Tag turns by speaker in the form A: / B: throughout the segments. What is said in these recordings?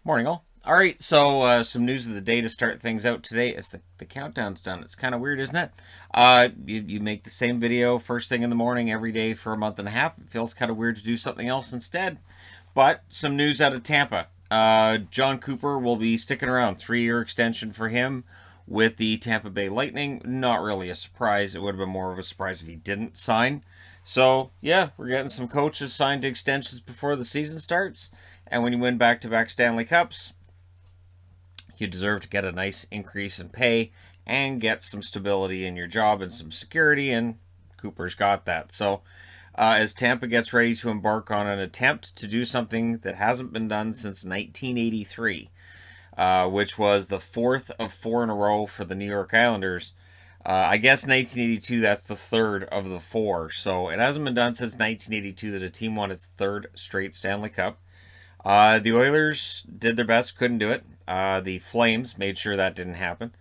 A: Morning, all. All right, so some news of the day to start things out today. As the countdown's done, it's kind of weird, isn't it? You make the same video first thing in the morning every day for a month and a half. It feels kind of weird to do something else instead. But some news out of Tampa. John Cooper will be sticking around. 3-year extension for him with the Tampa Bay Lightning. Not really a surprise. It would have been more of a surprise if he didn't sign. So, yeah, we're getting some coaches signed to extensions before the season starts. And when you win back-to-back Stanley Cups, you deserve to get a nice increase in pay and get some stability in your job and some security, and Cooper's got that. So, as Tampa gets ready to embark on an attempt to do something that hasn't been done since 1983, which was the fourth of four in a row for the New York Islanders. I guess 1982, that's the third of the four. So it hasn't been done since 1982 that a team won its third straight Stanley Cup. The Oilers did their best, couldn't do it. The Flames made sure that didn't happen.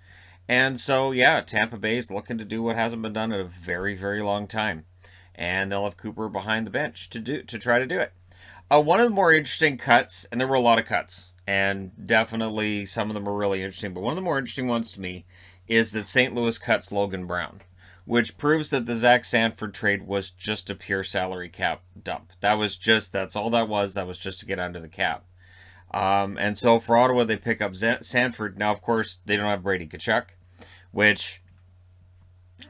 A: And so, yeah, Tampa Bay is looking to do what hasn't been done in a very, very long time. And they'll have Cooper behind the bench to try to do it. One of the more interesting cuts, and there were a lot of cuts, and definitely some of them are really interesting, but one of the more interesting ones to me is that St. Louis cuts Logan Brown, which proves that the Zach Sanford trade was just a pure salary cap dump. That's all that was. That was just to get under the cap. And so for Ottawa, they pick up Sanford. Now, of course, they don't have Brady Tkachuk, which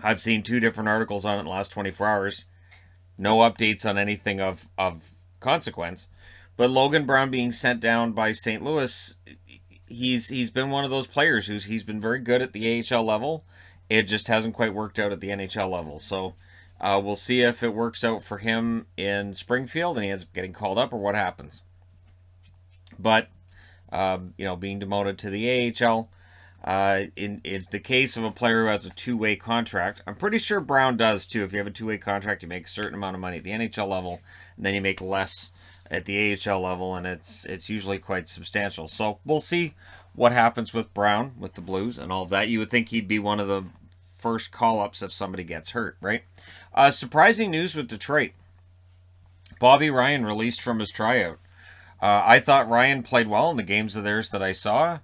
A: I've seen 2 different articles on it in the last 24 hours. No updates on anything of consequence. But Logan Brown being sent down by St. Louis, he's been one of those players he's been very good at the AHL level. It just hasn't quite worked out at the NHL level. So we'll see if it works out for him in Springfield and he ends up getting called up or what happens. But, being demoted to the AHL, in the case of a player who has a 2-way contract, I'm pretty sure Brown does too. If you have a 2-way contract, you make a certain amount of money at the NHL level, and then you make less at the AHL level, and it's usually quite substantial. So we'll see what happens with Brown, with the Blues, and all of that. You would think he'd be one of the first call-ups if somebody gets hurt, right? Surprising news with Detroit. Bobby Ryan released from his tryout. I thought Ryan played well in the games of theirs that I saw.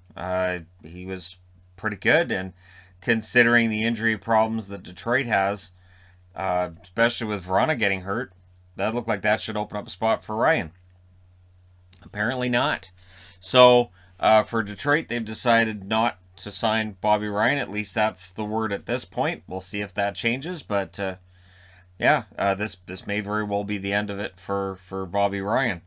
A: He was pretty good, and considering the injury problems that Detroit has, especially with Verona getting hurt, that looked like that should open up a spot for Ryan. Apparently not. So for Detroit, they've decided not to sign Bobby Ryan. At least that's the word at this point. We'll see if that changes, but this may very well be the end of it for Bobby Ryan.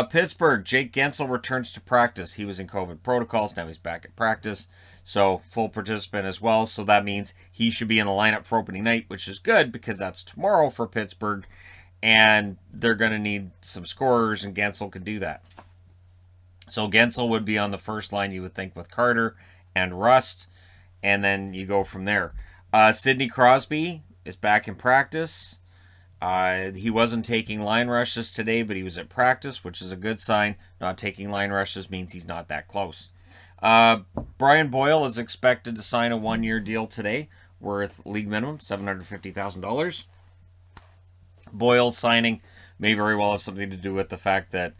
A: Pittsburgh, Jake Guentzel returns to practice. He was in COVID protocols. Now he's back at practice. So full participant as well. So that means he should be in the lineup for opening night, which is good because that's tomorrow for Pittsburgh. And they're going to need some scorers, and Guentzel could do that. So Guentzel would be on the first line, you would think, with Carter and Rust. And then you go from there. Sidney Crosby is back in practice. He wasn't taking line rushes today, but he was at practice, which is a good sign. Not taking line rushes means he's not that close. Brian Boyle is expected to sign a 1-year deal today, worth league minimum $750,000. Boyle's signing may very well have something to do with the fact that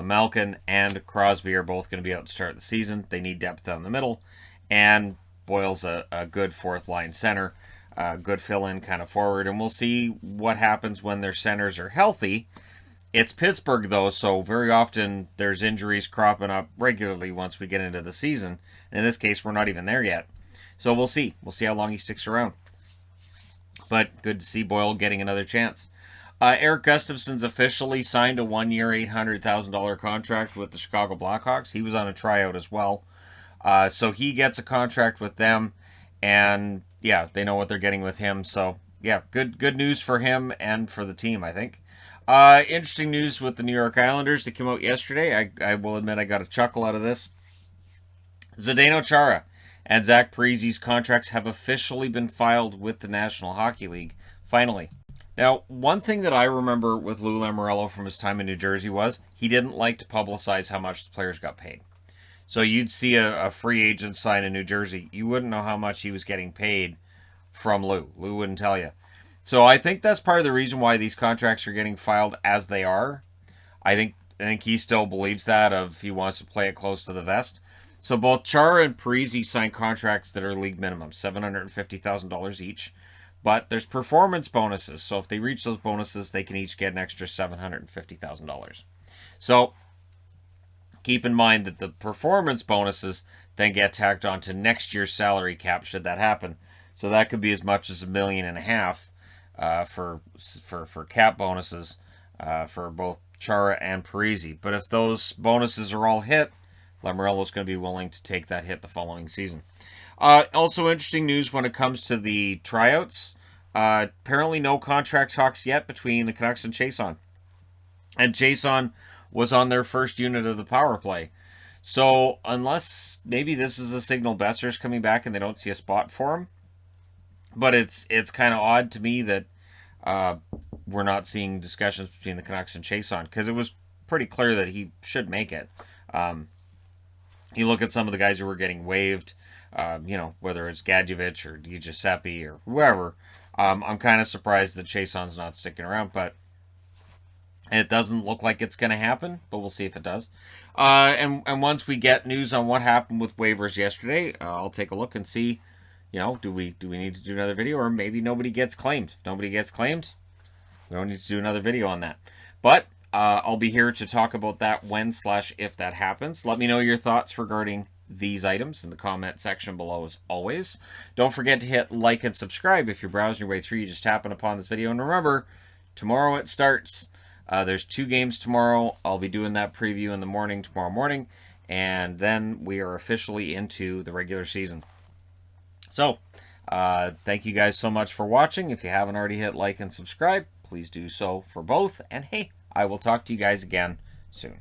A: Malkin and Crosby are both going to be out to start the season. They need depth down the middle, and Boyle's a good fourth-line center. Good fill-in kind of forward, and we'll see what happens when their centers are healthy. It's Pittsburgh, though, so very often there's injuries cropping up regularly once we get into the season. And in this case, we're not even there yet. So we'll see. We'll see how long he sticks around. But good to see Boyle getting another chance. Eric Gustafson's officially signed a 1-year, $800,000 contract with the Chicago Blackhawks. He was on a tryout as well. So he gets a contract with them, and yeah, they know what they're getting with him. So, yeah, good news for him and for the team, I think. Interesting news with the New York Islanders that came out yesterday. I will admit I got a chuckle out of this. Zdeno Chara and Zach Parisi's contracts have officially been filed with the National Hockey League, finally. Now, one thing that I remember with Lou Lamoriello from his time in New Jersey was he didn't like to publicize how much the players got paid. So you'd see a free agent sign in New Jersey. You wouldn't know how much he was getting paid from Lou. Lou wouldn't tell you. So I think that's part of the reason why these contracts are getting filed as they are. I think I think he still believes that of he wants to play it close to the vest. So both Chara and Parisi signed contracts that are league minimum, $750,000 each. But there's performance bonuses. So if they reach those bonuses, they can each get an extra $750,000. So keep in mind that the performance bonuses then get tacked onto next year's salary cap should that happen. So that could be as much as $1.5 million for cap bonuses for both Chara and Parisi. But if those bonuses are all hit, Lamoriello's going to be willing to take that hit the following season. Also interesting news when it comes to the tryouts. Apparently no contract talks yet between the Canucks and Chiasson. And Chiasson was on their first unit of the power play. So unless maybe this is a signal Besser's coming back and they don't see a spot for him. But it's kind of odd to me that we're not seeing discussions between the Canucks and Chiasson, because it was pretty clear that he should make it. You look at some of the guys who were getting waived, whether it's Gadjevich or DiGiuseppe or whoever. I'm kind of surprised that Chiasson's not sticking around, but it doesn't look like it's going to happen, but we'll see if it does. And once we get news on what happened with waivers yesterday, I'll take a look and see, do we need to do another video, or maybe nobody gets claimed. If nobody gets claimed, we don't need to do another video on that. But I'll be here to talk about that when/if that happens. Let me know your thoughts regarding these items in the comment section below as always. Don't forget to hit like and subscribe if you're browsing your way through. You just happen upon this video. And remember, tomorrow it starts. There's 2 games tomorrow. I'll be doing that preview in the morning tomorrow morning. And then we are officially into the regular season. So, thank you guys so much for watching. If you haven't already hit like and subscribe, please do so for both. And hey, I will talk to you guys again soon.